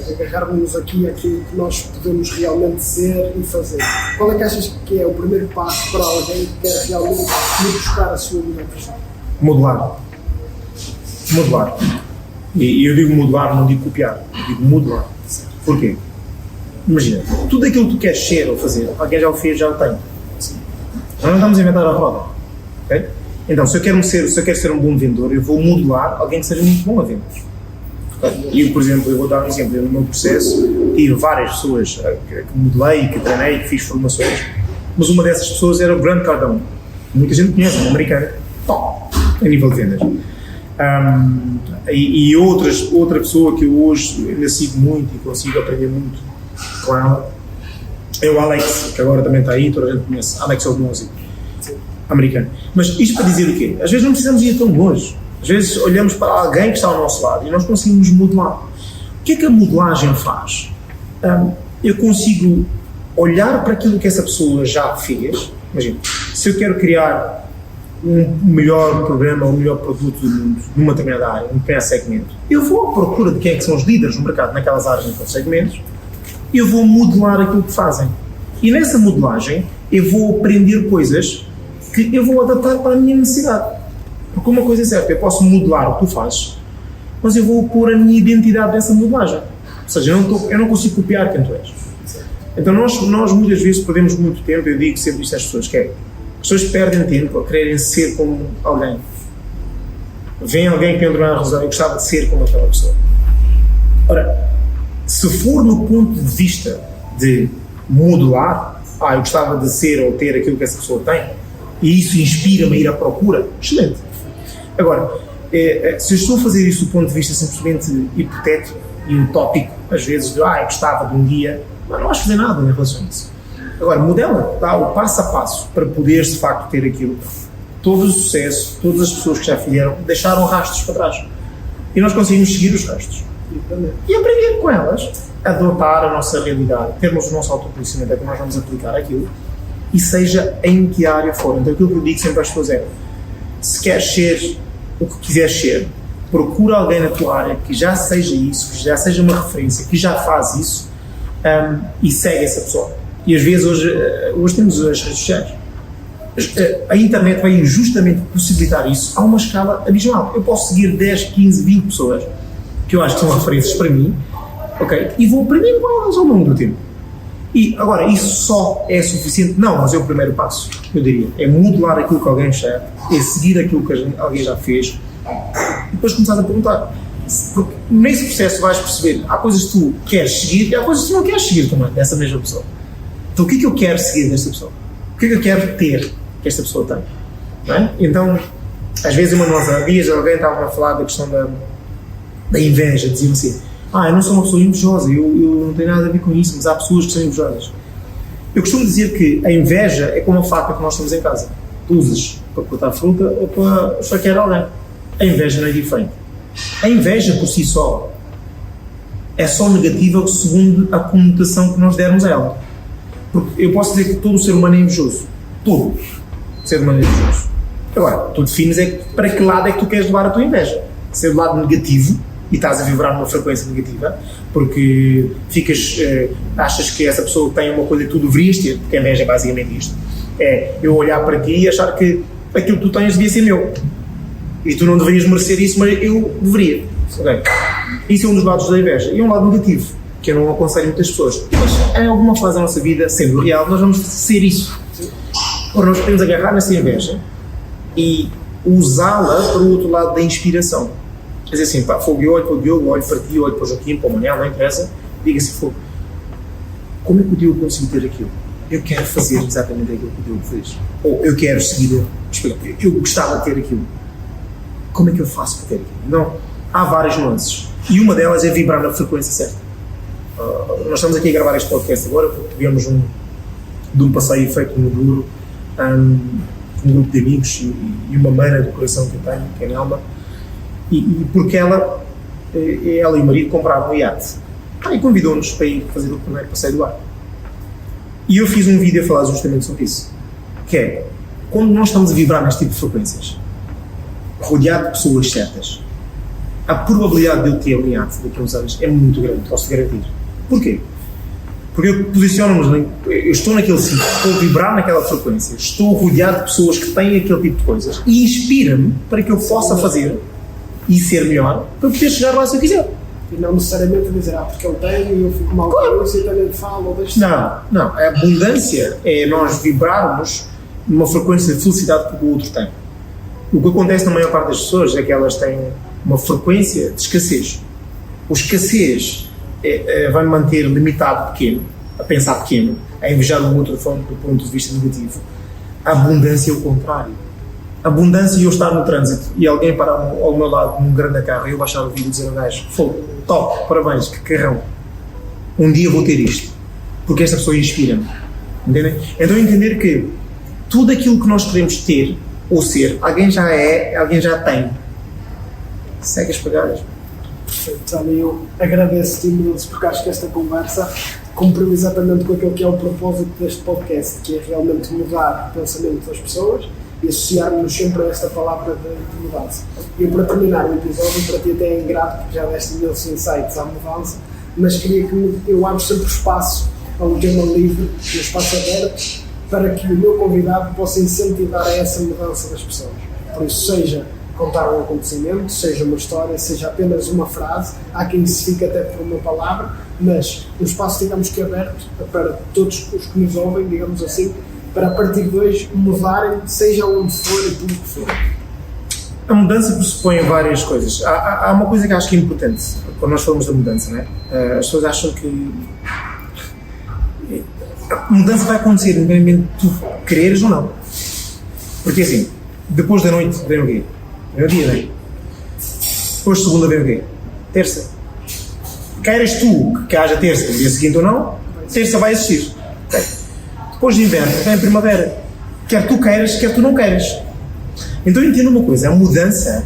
Agarrarmos aqui àquilo que nós podemos realmente ser e fazer. Qual é que achas que é o primeiro passo para alguém que quer realmente ir buscar a sua melhor versão? Modelar. E eu digo modelar, não digo copiar, eu digo modelar. Porquê? Imagina, tudo aquilo que tu queres ser ou fazer, alguém já o fez, já o tem. Nós não estamos a inventar a roda. Okay? Então, se eu quero ser um bom vendedor, eu vou modelar alguém que seja muito bom a vender. E eu, por exemplo, eu vou dar um exemplo, no meu processo tive várias pessoas que modelei, que treinei, que fiz formações, mas uma dessas pessoas era o Grant Cardone. Muita gente conhece, um americano, a nível de vendas. Outra pessoa que eu hoje ainda sigo muito e consigo aprender muito com ela é o Alex, que agora também está aí, toda a gente conhece, Alex Hormozi, americano. Mas isto para dizer o quê? Às vezes não precisamos ir tão longe. Às vezes olhamos para alguém que está ao nosso lado e nós conseguimos modelar. O que é que a modelagem faz? Eu consigo olhar para aquilo que essa pessoa já fez. Imagina, se eu quero criar um melhor programa ou um melhor produto do mundo numa determinada área, num determinado segmento, eu vou à procura de quem é que são os líderes no mercado naquelas áreas, naqueles segmentos, e eu vou modelar aquilo que fazem. E nessa modelagem eu vou aprender coisas que eu vou adaptar para a minha necessidade. Porque uma coisa é certa, eu posso modelar o que tu fazes, mas eu vou pôr a minha identidade nessa modelagem. Ou seja, eu não consigo copiar quem tu és. Então nós muitas vezes perdemos muito tempo, eu digo sempre isto às pessoas, que é, as pessoas perdem tempo a quererem ser como alguém. Vem alguém que tem um determinado razão, eu gostava de ser como aquela pessoa. Ora, se for no ponto de vista de modelar, eu gostava de ser ou ter aquilo que essa pessoa tem, e isso inspira-me a ir à procura, excelente. Agora, se eu estou a fazer isso do ponto de vista simplesmente hipotético e utópico, às vezes, eu gostava de um dia, mas não vais fazer nada em relação a isso. Agora, modela, dá o passo a passo para poderes de facto ter aquilo. Todo o sucesso, todas as pessoas que já fizeram, deixaram rastros para trás. E nós conseguimos seguir os rastros. E aprender com elas, adotar a nossa realidade, termos o nosso autoconhecimento, é que nós vamos aplicar aquilo, e seja em que área for. Então aquilo que eu digo sempre às pessoas é, se queres ser o que quiseres ser, procura alguém na tua área que já seja isso, que já seja uma referência, que já faz isso, e segue essa pessoa. E às vezes hoje temos as redes sociais. A internet veio justamente possibilitar isso a uma escala abismal. Eu posso seguir 10, 15, 20 pessoas que eu acho que são referências para mim, ok? E vou aprender com elas ao longo do tempo. E agora, isso só é suficiente? Não, mas é o primeiro passo, eu diria. É modelar aquilo que alguém já é seguir aquilo que alguém já fez, e depois começar a perguntar. Porque nesse processo vais perceber, há coisas que tu queres seguir e há coisas que tu não queres seguir também, dessa mesma pessoa. Então o que é que eu quero seguir desta pessoa? O que é que eu quero ter que esta pessoa tem? Não é? Então, às vezes, uma nossa dias alguém estava a falar da questão da inveja, dizia assim, eu não sou uma pessoa invejosa, eu não tenho nada a ver com isso, mas há pessoas que são invejosas. Eu costumo dizer que a inveja é como a faca que nós temos em casa. Tu usas para cortar fruta ou para esfaquear alguém. A inveja não é diferente. A inveja por si só é só negativa segundo a conotação que nós dermos a ela. Porque eu posso dizer que todo o ser humano é invejoso. Todo ser humano é invejoso. Agora, tu defines para que lado é que tu queres levar a tua inveja. Se é do lado negativo, e estás a vibrar numa frequência negativa, porque achas que essa pessoa tem uma coisa que tu deverias ter, porque a inveja é basicamente isto. É eu olhar para ti e achar que aquilo que tu tens devia ser meu. E tu não deverias merecer isso, mas eu deveria. Okay? Isso é um dos lados da inveja. E é um lado negativo, que eu não aconselho muitas pessoas. Mas em alguma fase da nossa vida, sendo real, nós vamos ser isso. Ora, nós podemos agarrar nessa inveja e usá-la para o outro lado da inspiração. Quer dizer assim, fogo, eu olho para o Diogo, olho para ti, olho para o Joaquim, para o Manel, não interessa, diga assim, fogo, como é que o Diogo conseguiu ter aquilo? Eu quero fazer exatamente aquilo que o Diogo fez. Ou eu quero seguir, eu gostava de ter aquilo. Como é que eu faço para ter aquilo? Não, há várias nuances. E uma delas é vibrar na frequência certa. Nós estamos aqui a gravar este podcast agora porque viemos de um passeio feito no Douro, com um grupo de amigos e uma mana do coração que eu tenho, que é a Nelma, e porque ela e o marido compraram um iate. E convidou-nos para ir fazer o primeiro passeio do ar. E eu fiz um vídeo a falar justamente sobre isso. Que é, quando nós estamos a vibrar neste tipo de frequências, rodeado de pessoas certas, a probabilidade de eu ter um iate daqui a uns anos é muito grande, posso garantir. Porquê? Porque eu posiciono-me, eu estou naquele sítio, estou a vibrar naquela frequência, estou rodeado de pessoas que têm aquele tipo de coisas e inspira-me para que eu possa fazer e ser melhor para poder chegar lá se eu quiser. E não necessariamente dizer, porque eu tenho e eu fico mal com isso e também falo ou deixo. Não. A abundância é nós vibrarmos numa frequência de felicidade que o outro tem. O que acontece na maior parte das pessoas é que elas têm uma frequência de escassez. O escassez vai manter limitado pequeno, a pensar pequeno, a invejar o outro do ponto de vista negativo. A abundância é o contrário. A abundância é eu estar no trânsito e alguém parar ao meu lado num grande carro e eu baixar o vídeo e dizer ao gajo, fogo, top, parabéns, que carrão. Um dia vou ter isto. Porque esta pessoa inspira-me. Entendem? Então entender que tudo aquilo que nós queremos ter ou ser, alguém já é, alguém já tem. Segue as pegadas. Perfeito, olha, eu agradeço-te imenso porque acho que esta conversa cumpriu exatamente com aquilo que é o propósito deste podcast, que é realmente mudar o pensamento das pessoas e associarmos sempre a esta palavra de mudança. E para terminar o episódio, para ti até é ingrato porque já deste imensos insights à mudança, mas queria que eu abro sempre o espaço a um tema livre, um espaço aberto, para que o meu convidado possa incentivar a essa mudança das pessoas. Por isso, seja contar um acontecimento, seja uma história, seja apenas uma frase, há quem se fique até por uma palavra, mas o espaço digamos que é aberto para todos os que nos ouvem, digamos assim, para a partir de hoje mudarem, seja onde for e tudo o que for. A mudança pressupõe várias coisas. Há uma coisa que acho que é importante quando nós falamos da mudança, não é? As pessoas acham que a mudança vai acontecer, independentemente de tu quereres ou não. Porque assim, depois da noite vem o quê? Vem o dia, vem. Depois de segunda vem o quê? Terça. Queres tu que haja terça no dia seguinte ou não, terça vai existir. Okay. Depois de inverno vem a primavera. Quer tu queiras, quer tu não queiras. Então entenda uma coisa, a mudança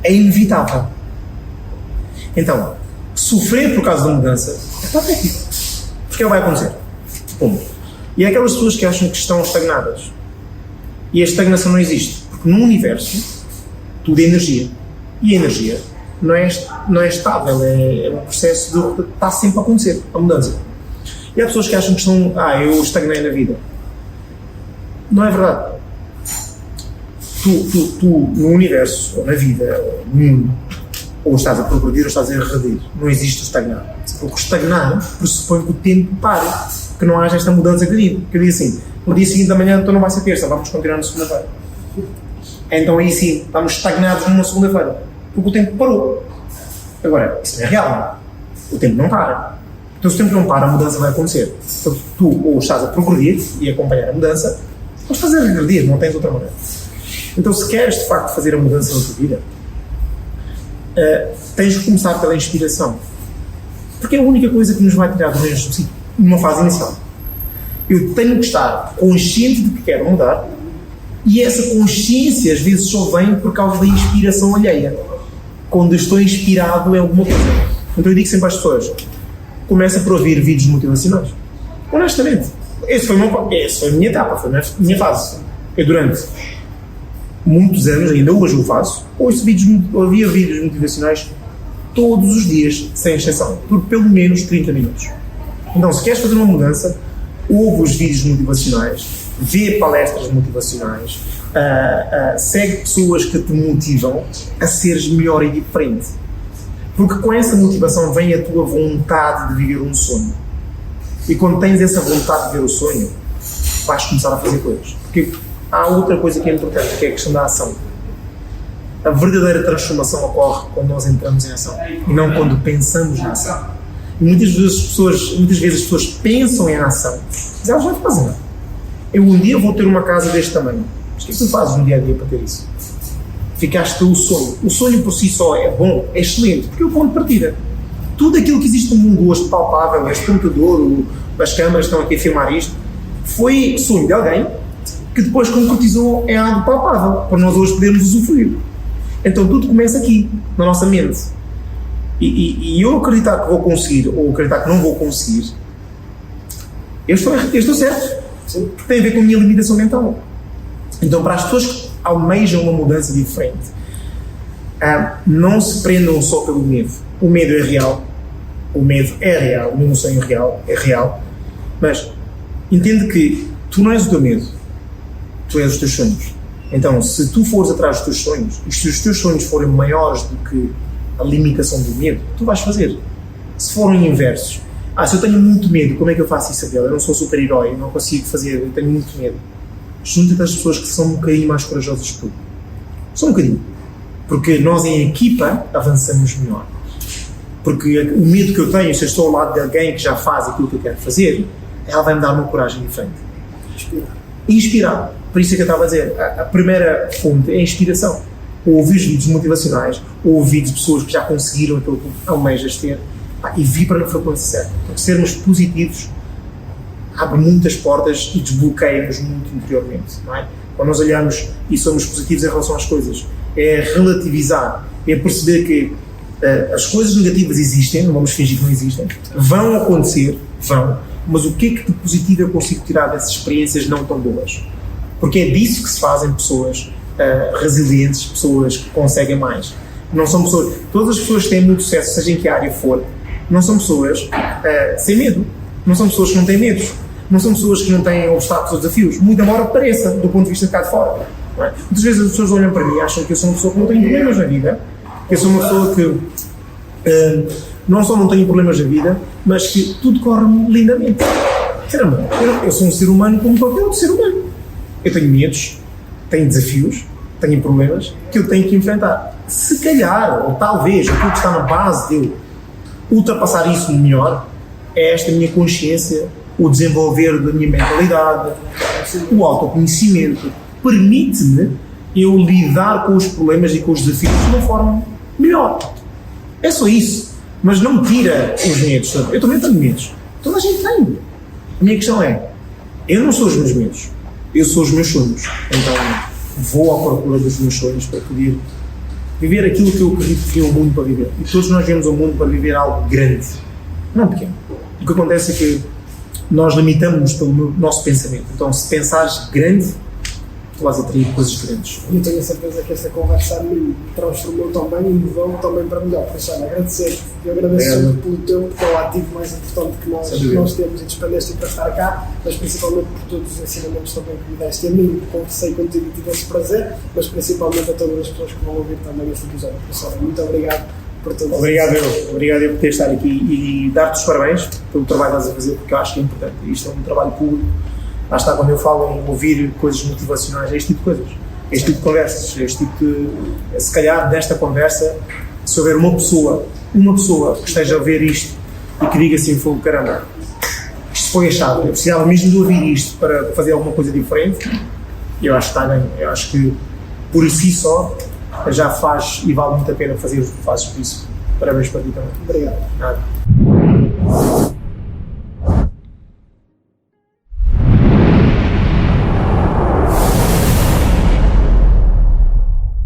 é inevitável. Então, sofrer por causa da mudança é patético. Porque ela vai acontecer. Bom, e é aquelas pessoas que acham que estão estagnadas. E a estagnação não existe. Porque no universo, tudo é energia. E a energia não é estável, é um processo de está sempre a acontecer, a mudança. E há pessoas que acham que estão, eu estagnei na vida. Não é verdade. Tu no universo, ou na vida, ou no mundo, ou estás a progredir ou estás a regredir. Não existe o estagnar. Porque o estagnar pressupõe que o tempo pare, que não haja esta mudança que eu digo assim, no dia seguinte da manhã então não vai ser terça, vamos continuar na segunda-feira. Então aí sim, estamos estagnados numa segunda-feira, porque o tempo parou. Agora, isso não é real, não? O tempo não para. Então se o tempo não para, a mudança vai acontecer. Então tu ou estás a progredir e acompanhar a mudança, ou estás a regredir, não tens outra maneira. Então se queres de facto fazer a mudança na tua vida, tens de começar pela inspiração. Porque é a única coisa que nos vai tirar do mesmo sítio, numa fase inicial. Eu tenho que estar consciente de que quero mudar, e essa consciência às vezes só vem por causa da inspiração alheia. Quando eu estou inspirado em alguma coisa. Então eu digo sempre às pessoas, começa por ouvir vídeos motivacionais. Honestamente. Essa foi a minha etapa, foi a minha fase. Eu durante muitos anos, ainda hoje o faço, ouvia vídeos motivacionais todos os dias, sem exceção, por pelo menos 30 minutos. Então, se queres fazer uma mudança, ouve os vídeos motivacionais, vê palestras motivacionais, segue pessoas que te motivam a seres melhor e diferente. Porque com essa motivação vem a tua vontade de viver um sonho. E quando tens essa vontade de viver o sonho, vais começar a fazer coisas. Porque há outra coisa que é importante, que é a questão da ação. A verdadeira transformação ocorre quando nós entramos em ação e não quando pensamos na ação. E muitas vezes as pessoas pensam em ação, mas elas não fazem nada. Um dia vou ter uma casa deste tamanho. Mas o que tu fazes no dia a dia para ter isso? Ficaste o sonho. O sonho por si só é bom, é excelente, porque é o ponto de partida. Tudo aquilo que existe no mundo hoje palpável, este computador, as câmaras estão aqui a filmar isto, foi sonho de alguém que depois concretizou em algo palpável, para nós hoje podermos usufruir. Então tudo começa aqui, na nossa mente. E eu acreditar que vou conseguir, ou acreditar que não vou conseguir, eu estou certo. Porque tem a ver com a minha limitação mental. Então, para as pessoas que almejam uma mudança diferente, não se prendam só pelo medo. O medo é real. O medo é real. O meu sonho é real. Mas entende que tu não és o teu medo. Tu és os teus sonhos. Então, se tu fores atrás dos teus sonhos, e se os teus sonhos forem maiores do que a limitação do medo, tu vais fazer. Se forem inversos, se eu tenho muito medo, como é que eu faço isso, Abel? Eu não sou super-herói, eu não consigo fazer, eu tenho muito medo. Junta-te às pessoas que são um bocadinho mais corajosas que tu. Só um bocadinho. Porque nós em equipa avançamos melhor. Porque o medo que eu tenho, se eu estou ao lado de alguém que já faz aquilo que eu quero fazer, ela vai me dar uma coragem diferente. Inspirar. Por isso é que eu estava a dizer, a primeira fonte é a inspiração. Ou ouvir os vídeos motivacionais, ou ouvir de pessoas que já conseguiram aquilo que almejas ter, e vibra na frequência certa. Porque sermos positivos abre muitas portas e desbloqueia-nos muito interiormente, não é? Quando nós olhamos e somos positivos em relação às coisas, é relativizar, é perceber que as coisas negativas existem, não vamos fingir que não existem, vão acontecer, mas o que é que de positivo eu consigo tirar dessas experiências não tão boas? Porque é disso que se fazem pessoas resilientes, pessoas que conseguem mais. Não são pessoas, todas as pessoas que têm muito sucesso, seja em que área for, não são pessoas sem medo, não são pessoas que não têm medos, não são pessoas que não têm obstáculos ou desafios, muito embora pareça, do ponto de vista de cá de fora. Não é? Muitas vezes as pessoas olham para mim e acham que eu sou uma pessoa que não tem problemas na vida, que eu sou uma pessoa que não só não tenho problemas na vida, mas que tudo corre lindamente. Caramba, eu sou um ser humano como qualquer outro ser humano. Eu tenho medos, tenho desafios, tenho problemas que eu tenho que enfrentar. Se calhar, ou talvez, aquilo que está na base de eu ultrapassar isso melhor, é esta minha consciência o desenvolver da minha mentalidade, o autoconhecimento, permite-me eu lidar com os problemas e com os desafios de uma forma melhor. É só isso. Mas não me tira os medos. Eu também tenho medos. Toda a gente tem. A minha questão é, eu não sou os meus medos, eu sou os meus sonhos. Então vou à procura dos meus sonhos para poder viver aquilo que eu acredito que é o mundo para viver. E todos nós vemos o mundo para viver algo grande, não pequeno. O que acontece é que nós limitamos-nos pelo nosso pensamento. Então, se pensares grande, tu vais atrair coisas grandes. E eu tenho a certeza que esta conversa me transformou também e mudou também para melhor. Por isso, olha, agradecer. Eu agradeço sempre pelo tempo, que é o ativo mais importante que nós temos e despendeste para estar cá, mas principalmente por todos os ensinamentos também que me deste a mim, conversei contigo e tive esse prazer, mas principalmente a todas as pessoas que vão ouvir também este episódio. Por isso, olha, muito obrigado por tudo. Obrigado eu por ter estado aqui e dar-te os parabéns pelo trabalho que estás a fazer, porque eu acho que é importante. Isto é um trabalho público. Lá está, quando eu falo em ouvir coisas motivacionais, é este tipo de coisas, é este tipo de conversas, é este tipo de, se calhar desta conversa, se houver uma pessoa que esteja a ouvir isto e que diga assim, caramba, isto foi achado, eu precisava mesmo de ouvir isto para fazer alguma coisa diferente, eu acho que está bem, eu acho que por si só já faz e vale muito a pena fazer o que fazes, por isso, parabéns para ti também. Obrigado. Nada.